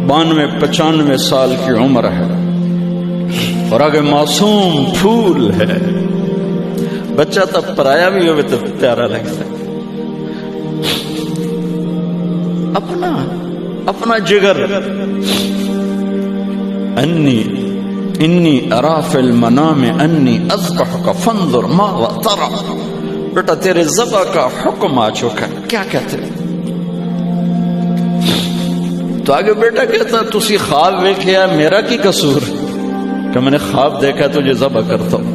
92-95 سال کی عمر ہے اور آگے معصوم پھول ہے. بچہ تب پرایا بھی ہوئے تو پیارا لگتا ہے. اپنا جگر. انی ارا فی المنام انی اذبحک فانظر ماذا تری. بیٹا تیرے ذبح کا حکم آ چکا ہے, کیا کہتے ہیں؟ تو آگے بیٹا کہتا تسی خواب دیکھا, میرا کی قصور کہ میں نے خواب دیکھا تجھے ذبح کرتا ہوں.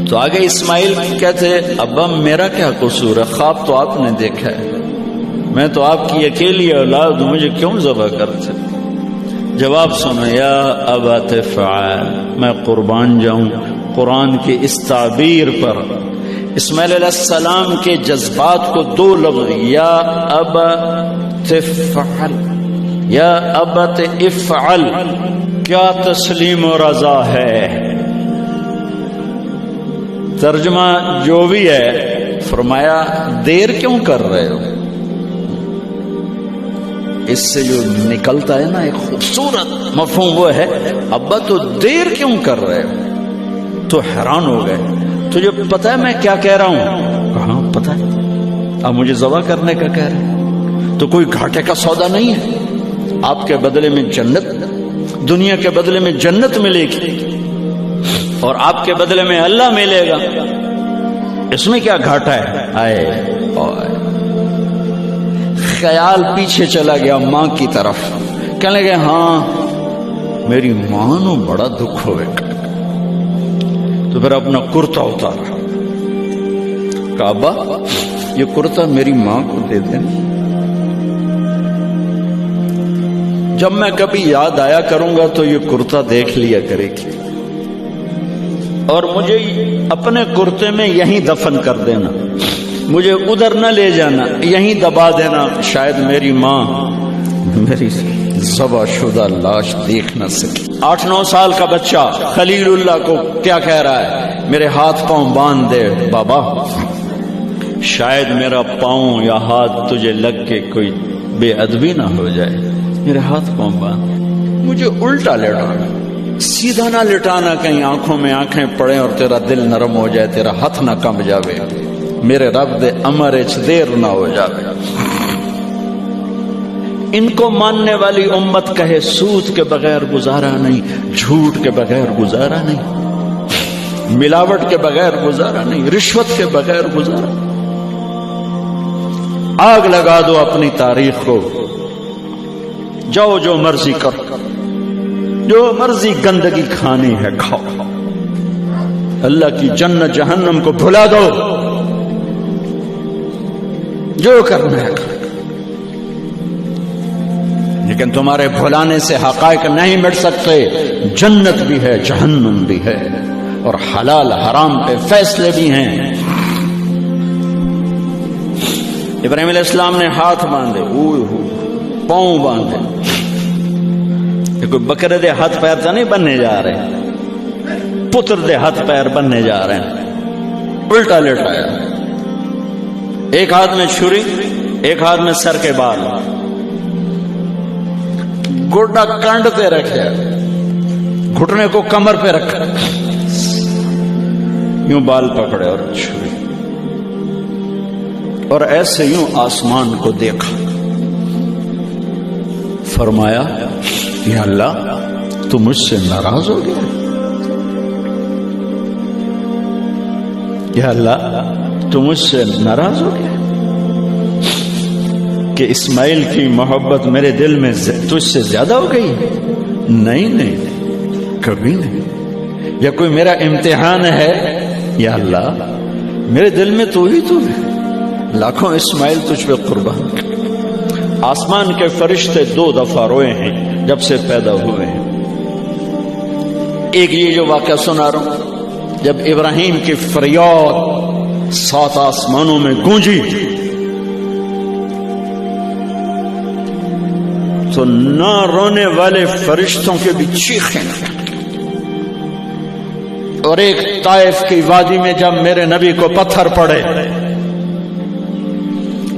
تو آگے اسماعیل کہتے ابا میرا کیا قصور ہے, خواب تو آپ نے دیکھا ہے, میں تو آپ کی اکیلی اولاد ہوں, مجھے کیوں ذبح کرتے؟ جواب سنو, یا ابا تفعل, میں قربان جاؤں قرآن کی اس تعبیر پر. اسماعیل علیہ السلام کے جذبات کو دو لفظ, یا ابا تفعل, یا ابا افعل, کیا تسلیم و رضا ہے. ترجمہ جو بھی ہے, فرمایا دیر کیوں کر رہے ہو. اس سے جو نکلتا ہے نا ایک خوبصورت مفہوم وہ ہے, ابا تو دیر کیوں کر رہے ہو. تو حیران ہو گئے, تجھے پتہ ہے میں کیا کہہ رہا ہوں؟ کہاں پتہ ہے, اب مجھے ذبح کرنے کا کہہ رہے ہیں. تو کوئی گھاٹے کا سودا نہیں ہے. آپ کے بدلے میں جنت, دنیا کے بدلے میں جنت ملے گی اور آپ کے بدلے میں اللہ ملے گا. اس میں کیا گھاٹا ہے؟ آئے خیال پیچھے چلا گیا ماں کی طرف. کہنے لگے ہاں میری ماں نو بڑا دکھ ہوئے. تو پھر اپنا کرتا اتارا, کعبہ یہ کرتا میری ماں کو دے دینا, جب میں کبھی یاد آیا کروں گا تو یہ کرتا دیکھ لیا کرے گی, اور مجھے اپنے کرتے میں یہیں دفن کر دینا, مجھے ادھر نہ لے جانا, یہیں دبا دینا, شاید میری ماں میری ذبح شدہ لاش دیکھ نہ سکی. 8-9 سال کا بچہ خلیل اللہ کو کیا کہہ رہا ہے, میرے ہاتھ پاؤں باندھ دے بابا, شاید میرا پاؤں یا ہاتھ تجھے لگ کے کوئی بے ادبی نہ ہو جائے, میرے ہاتھ پاؤں باندھ. مجھے الٹا لٹانا, سیدھا نہ لٹانا, کہیں آنکھوں میں آنکھیں پڑیں اور تیرا دل نرم ہو جائے, تیرا ہاتھ نہ کمب جاوے, میرے رب دے امر اچ دیر نہ ہو جاوے. ان کو ماننے والی امت کہے سود کے بغیر گزارا نہیں, جھوٹ کے بغیر گزارا نہیں, ملاوٹ کے بغیر گزارا نہیں, رشوت کے بغیر گزارا. آگ لگا دو اپنی تاریخ کو, جاؤ جو مرضی کرو, جو مرضی گندگی کھانی ہے کھاؤ, اللہ کی جنت جہنم کو بھلا دو, جو کرنا ہے. لیکن تمہارے بھلانے سے حقائق نہیں مٹ سکتے. جنت بھی ہے, جہنم بھی ہے, اور حلال حرام پہ فیصلے بھی ہیں. ابراہیم علیہ السلام نے ہاتھ باندھے, پاؤں باندھے. یہ کوئی بکرے دے ہاتھ پیر تو نہیں بننے جا رہے, پتر دے ہاتھ پیر بننے جا رہے ہیں. الٹا لٹایا, ایک ہاتھ میں چھری, ایک ہاتھ میں سر کے بال, گوڈا کانڈ پہ رکھا, گھٹنے کو کمر پہ رکھا, یوں بال پکڑے اور چھری, اور ایسے یوں آسمان کو دیکھا. فرمایا یا اللہ تو مجھ سے ناراض ہو گیا, یا اللہ تو مجھ سے ناراض ہو گیا کہ اسماعیل کی محبت میرے دل میں تجھ سے زیادہ ہو گئی؟ نہیں, کبھی نہیں. یا کوئی میرا امتحان ہے؟ یا اللہ میرے دل میں تو ہی تو ہے, لاکھوں اسماعیل تجھ پہ قربان. آسمان کے فرشتے 2 دفعہ روئے ہیں جب سے پیدا ہوئے ہیں. ایک یہ جو واقعہ سنا رہا ہوں, جب ابراہیم کی فریاد 7 آسمانوں میں گونجی تو نہ رونے والے فرشتوں کے بھی چیخیں. اور ایک طائف کی وادی میں جب میرے نبی کو پتھر پڑے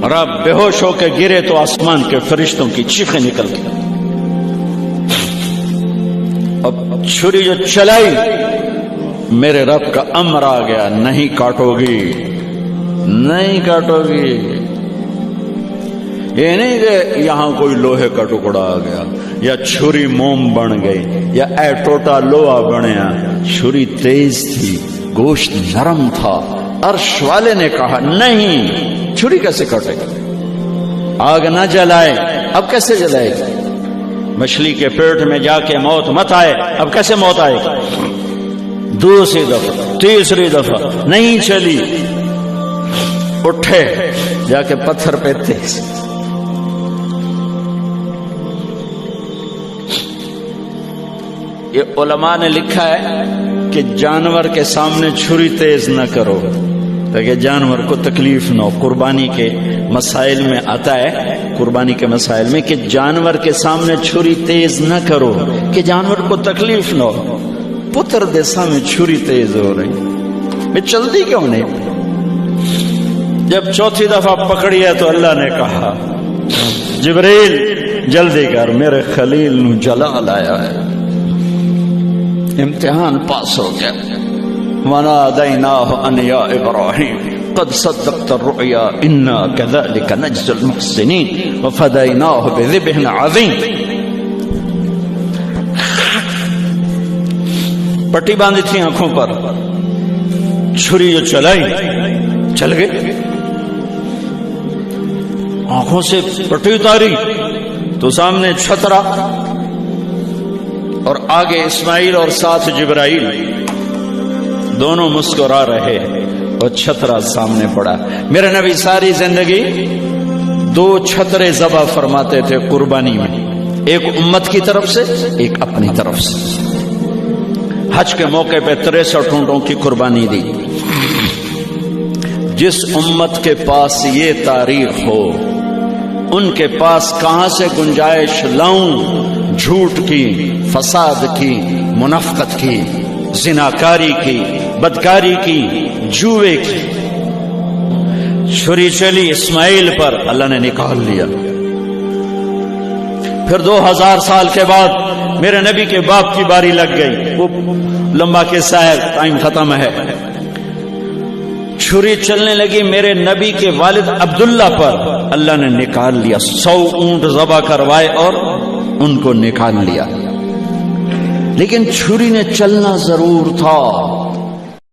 اور آپ بے ہوش ہو کے گرے تو آسمان کے فرشتوں کی چیخیں نکل گئی. اب چھری جو چلائی میرے رب کا امر آ گیا، نہیں کاٹو گی، نہیں کاٹو گی۔ یہ نہیں کہ یہاں کوئی لوہے کا ٹکڑا آ گیا یا چھری موم بن گئی یا اے ٹوٹا لوہا بنیا، چھری تیز تھی، گوشت نرم تھا۔ عرش والے نے کہا نہیں، چھری کیسے کٹے گا؟ آگ نہ جلائے، اب کیسے جلائے گا؟ مچھلی کے پیٹ میں جا کے موت مت آئے، اب کیسے موت آئے گا؟ دوسری دفعہ، تیسری دفعہ نہیں چلی، اٹھے جا کے پتھر پہ تیز۔ یہ علماء نے لکھا ہے کہ جانور کے سامنے چھری تیز نہ کرو تاکہ جانور کو تکلیف نہ ہو۔ قربانی کے مسائل میں آتا ہے، قربانی کے مسائل میں، کہ جانور کے سامنے چھری تیز نہ کرو کہ جانور کو تکلیف نہ ہو۔ پتر دیسا میں چھری تیز ہو رہی، میں چلتی کیوں نہیں؟ جب چوتھی دفعہ پکڑی ہے تو اللہ نے کہا جبریل جلدی کر، میرے خلیل نو جلا لایا ہے۔ امتحان پاس ہو گیا۔ وَنَادَيْنَاهُ أَنْ يَا إِبْرَاهِيمُ قَدْ صَدَّقْتَ الرُّؤْيَا إِنَّا كَذَلِكَ نَجْزِي الْمُحْسِنِينَ وَفَدَيْنَاهُ بِذِبْحٍ عَظِيمٍ۔ پٹی باندھی تھی آنکھوں پر، چھری جو چلائی چل گئی، آنکھوں سے پٹی اتاری تو سامنے چھترا اور آگے اسماعیل اور ساتھ جبرائیل، دونوں مسکرا رہے اور چھترا سامنے پڑا۔ میرے نبی ساری زندگی دو چھترے ذبح فرماتے تھے قربانی میں، ایک امت کی طرف سے، ایک اپنی طرف سے۔ حج کے موقع پہ 63 اونٹوں کی قربانی دی۔ جس امت کے پاس یہ تاریخ ہو، ان کے پاس کہاں سے گنجائش لاؤں جھوٹ کی، فساد کی، منافقت کی، زناکاری کی، بدکاری کی، جوے کی۔ چھری چلی اسماعیل پر، اللہ نے نکال لیا۔ پھر 2000 سال کے بعد میرے نبی کے باپ کی باری لگ گئی، وہ لمبا قصہ ہے، ٹائم ختم ہے۔ چھری چلنے لگی میرے نبی کے والد عبداللہ پر، اللہ نے نکال لیا۔ 100 اونٹ ذبح کروائے اور ان کو نکال لیا، لیکن چھری نے چلنا ضرور تھا۔